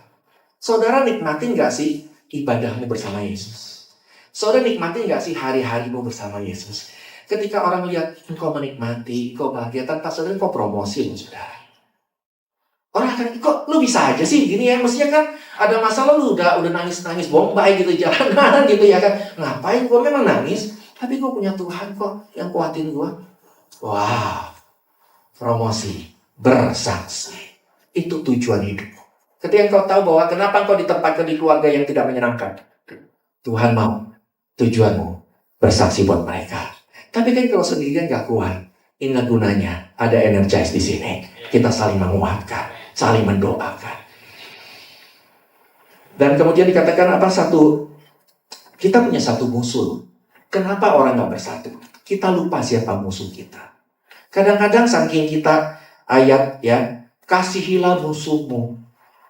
Saudara nikmatin gak sih ibadahmu bersama Yesus? Saudara nikmatin gak sih hari-harimu bersama Yesus? Ketika orang lihat engkau menikmati, engkau bahagia, tanpa sadar engkau promosi loh saudara. Orang akan, kok lu bisa aja sih gini ya? Mestinya kan ada masalah lu udah nangis-nangis bombay gitu jalanan gitu ya kan. Ngapain gua memang nangis? Tapi gua punya Tuhan kok yang kuatin gua. Wah, promosi, bersaksi. Itu tujuan hidup. Ketika engkau tahu bahwa kenapa engkau ditempatkan di keluarga yang tidak menyenangkan. Tuhan mau tujuanmu bersaksi buat mereka. Tapi kan kalau sendirian gak kuat. Ingat gunanya, ada energize di sini. Kita saling menguatkan, saling mendoakan. Dan kemudian dikatakan kita punya satu musuh. Kenapa orang gak bersatu? Kita lupa siapa musuh kita. Kadang-kadang saking kita ayat ya, kasihilah musuhmu.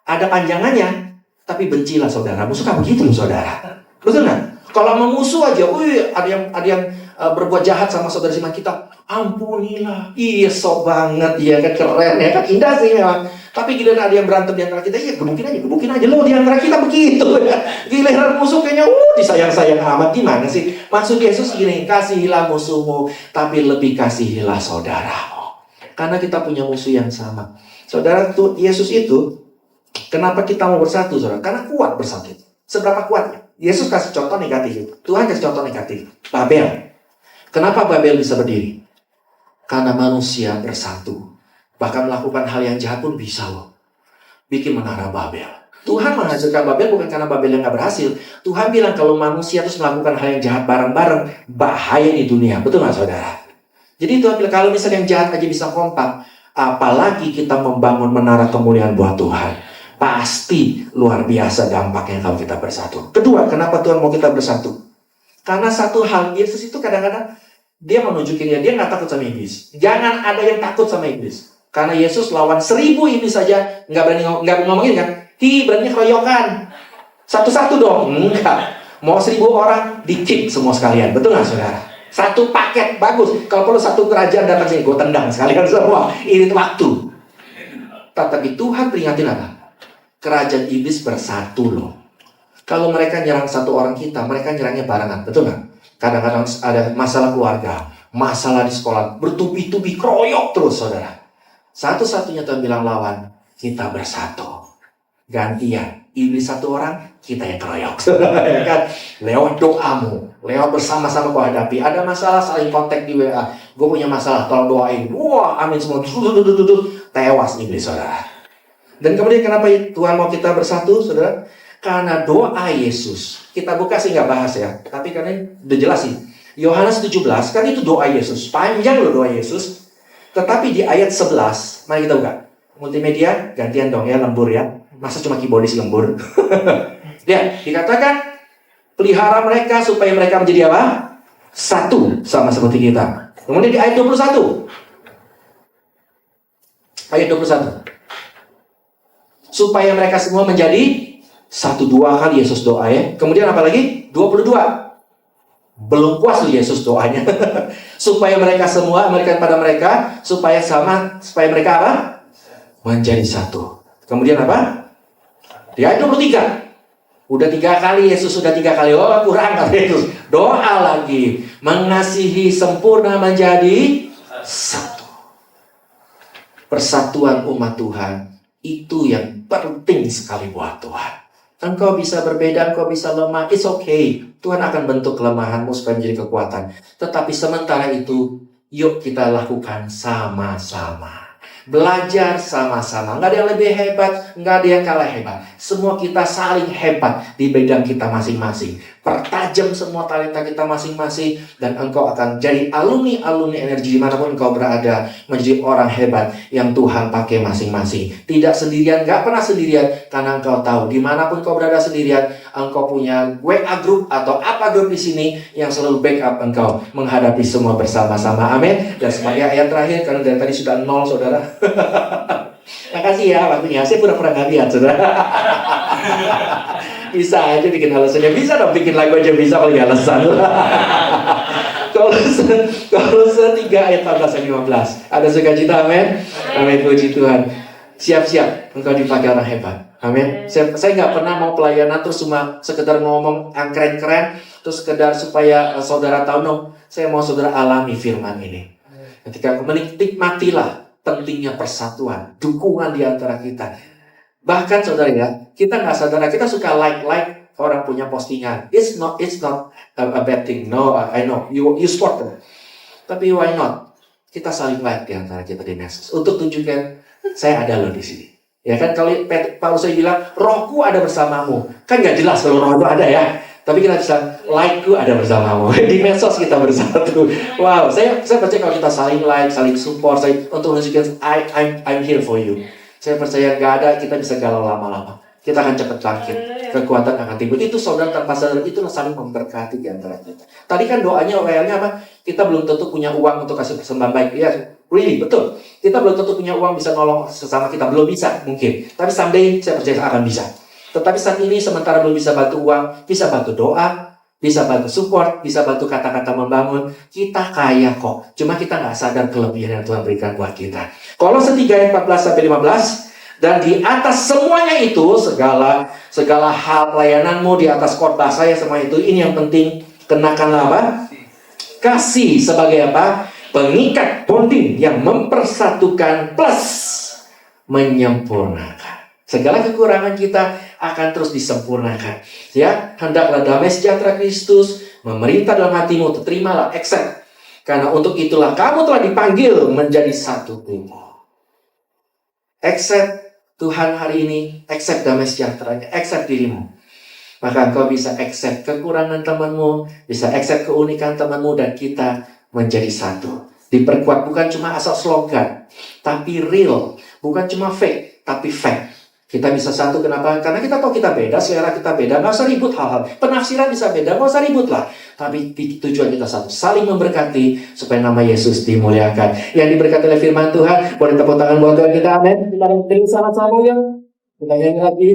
Ada panjangannya, tapi bencilah saudara. Musuh kan begitu loh saudara. Betul nggak? Kalau mau musuh aja, ada yang berbuat jahat sama saudara siman kita, ampunilah. Iya, so banget, ya kan, keren ya kan, indah sih memang. Tapi giliran ada yang berantem di antara kita, iya gebukin aja lo di antara kita begitu ya. Giliran musuh kayaknya, disayang-sayang amat, gimana sih? Maksud Yesus gini, kasihilah musuhmu, tapi lebih kasihilah saudaramu. Karena kita punya musuh yang sama. Saudara, tuh Yesus itu, kenapa kita mau bersatu, saudara? Karena kuat bersatu. Seberapa kuatnya? Yesus kasih contoh negatif. Tuhan kasih contoh negatif. Babel. Kenapa Babel bisa berdiri? Karena manusia bersatu. Bahkan melakukan hal yang jahat pun bisa loh. Bikin menara Babel. Tuhan menghancurkan Babel bukan karena Babel yang gak berhasil. Tuhan bilang kalau manusia terus melakukan hal yang jahat bareng-bareng, bahaya di dunia. Betul gak saudara? Jadi Tuhan bilang kalau misalnya yang jahat aja bisa kompak, apalagi kita membangun menara kemuliaan buat Tuhan. Pasti luar biasa dampaknya kalau kita bersatu. Kedua, kenapa Tuhan mau kita bersatu? Karena satu hal, Yesus itu kadang-kadang dia menunjukin dia nggak takut sama iblis. Jangan ada yang takut sama iblis. Karena Yesus lawan 1000 iblis saja nggak berani ngomongin kan? Berani keroyokan. Satu-satu dong. Enggak. Mau 1000 orang di-kick semua sekalian. Betul nggak saudara? Satu paket bagus. Kalau perlu satu kerajaan datang sini, gue tendang sekalian semua. Ini waktu. Tetapi Tuhan peringatin apa? Kerajaan iblis bersatu loh. Kalau mereka nyerang satu orang kita, mereka nyerangnya barengan, betul nggak? Kadang-kadang ada masalah keluarga, masalah di sekolah, bertubi-tubi, kroyok terus saudara. Satu-satunya Tuhan bilang lawan, kita bersatu. gantian. Iblis satu orang, kita yang keroyok. Ya kan? Lewat doamu, lewat bersama-sama kau hadapi. Ada masalah, saling kontak di WA. Gue punya masalah, tolong doain. Wah, amin semua. Tewas iblis, saudara. Dan kemudian kenapa Tuhan mau kita bersatu, saudara? Karena doa Yesus. Kita buka sih nggak bahas ya, tapi karena udah jelas sih. Yohanes 17, kan itu doa Yesus. Panjang loh doa Yesus. Tetapi di ayat 11, mari kita buka. Multimedia, gantian dong ya, lembur ya. Masa cuma keyboardis lembur? Lihat, dikatakan pelihara mereka supaya mereka menjadi apa? Satu, sama seperti kita. Kemudian di ayat 21. Ayat 21. Supaya mereka semua menjadi satu. Dua kali Yesus doa ya. Kemudian apa lagi? 22. Belum puas tuh Yesus doanya. Supaya mereka semua, memberikan pada mereka, supaya sama, supaya mereka apa? Menjadi satu. Kemudian apa? Di ayat 23. Udah 3 kali Yesus, sudah 3 kali. Oh, kurang kata Yesus. Doa lagi. Mengasihi sempurna menjadi satu. Persatuan umat Tuhan. Itu yang penting sekali buat Tuhan. Engkau bisa berbeda, engkau bisa lemah. It's okay. Tuhan akan bentuk kelemahanmu supaya menjadi kekuatan. Tetapi sementara itu, yuk kita lakukan sama-sama. Belajar sama-sama. Nggak ada yang lebih hebat, nggak ada yang kalah hebat. Semua kita saling hebat di bidang kita masing-masing. Pertajam semua talenta kita masing-masing. Dan engkau akan jadi alumni energi dimanapun engkau berada. Menjadi orang hebat yang Tuhan pakai masing-masing. Tidak sendirian, nggak pernah sendirian. Karena engkau tahu, dimanapun engkau berada sendirian, engkau punya WA group atau apa grup di sini yang selalu backup engkau menghadapi semua bersama-sama. Amin. Dan sebagai ayat terakhir, karena dari tadi sudah 0, saudara. Makasih ya waktunya. Saya pura-pura nggak lihat, saudara. Bisa aja bikin alasannya. Bisa dong bikin lagu aja bisa kalau nggak alasan. Kolose 3 ayat 14-15. Ada sukacita, amin. Amin, puji Tuhan. Siap-siap engkau dipakai orang hebat. Amin. Saya nggak pernah mau pelayanan terus cuma sekedar ngomong yang keren-keren, terus sekedar supaya saudara tahu. No, saya mau saudara alami firman ini. Ketika menikmatilah pentingnya persatuan, dukungan di antara kita. Bahkan saudara ya, kita nggak sadar, kita suka like orang punya postingan. It's not a bad thing. No, I know you support them. Tapi why not? Kita saling like di antara kita di medsos untuk tunjukkan saya ada loh di sini. Ya kan, kalau Paulus bilang rohku ada bersamamu, kan nggak jelas kalau roh itu ada ya. Tapi kita bisa like-ku ada bersamamu. Di medsos kita bersatu. Wow, saya percaya kalau kita saling like, saling support, untuk menunjukkan I'm here for you. Saya percaya nggak ada, kita bisa galau lama-lama. Kita akan cepat bangkit. Kekuatan akan timbul. Itu saudara tanpa sadar, itu saling memberkati di antara kita. Tadi kan doanya, realnya apa? Kita belum tentu punya uang untuk kasih persembahan baik. Ya, really, betul. Kita belum tentu punya uang bisa nolong sesama kita. Belum bisa, mungkin. Tapi someday, saya percaya akan bisa. Tetapi saat ini sementara belum bisa bantu uang, bisa bantu doa, bisa bantu support, bisa bantu kata-kata membangun. Kita kaya kok. Cuma kita nggak sadar kelebihan yang Tuhan berikan buat kita. Kolose 3 ayat 14-15. Dan di atas semuanya itu, segala hal pelayananmu, di atas khotbah saya semua itu, ini yang penting, kenakanlah apa? Kasih sebagai apa? Pengikat bonding yang mempersatukan plus menyempurnakan. Segala kekurangan kita akan terus disempurnakan. Ya, hendaklah damai sejahtera Kristus memerintah dalam hatimu, terimalah, accept. Karena untuk itulah kamu telah dipanggil menjadi satu tubuh. Accept Tuhan hari ini, accept damai sejahteranya, accept dirimu. Maka engkau bisa accept kekurangan temanmu, bisa accept keunikan temanmu, dan kita menjadi satu. Diperkuat bukan cuma asal slogan, tapi real. Bukan cuma fake, tapi fact. Kita bisa satu, kenapa? Karena kita tahu kita beda, selera kita beda, nggak usah ribut hal-hal. Penafsiran bisa beda, nggak usah ribut lah. Tapi tujuan kita satu, saling memberkati, supaya nama Yesus dimuliakan. Yang diberkati oleh firman Tuhan, boleh tepuk tangan buat Tuhan kita, amin. Kita beri sama-sama yang kita nyanyi lagi.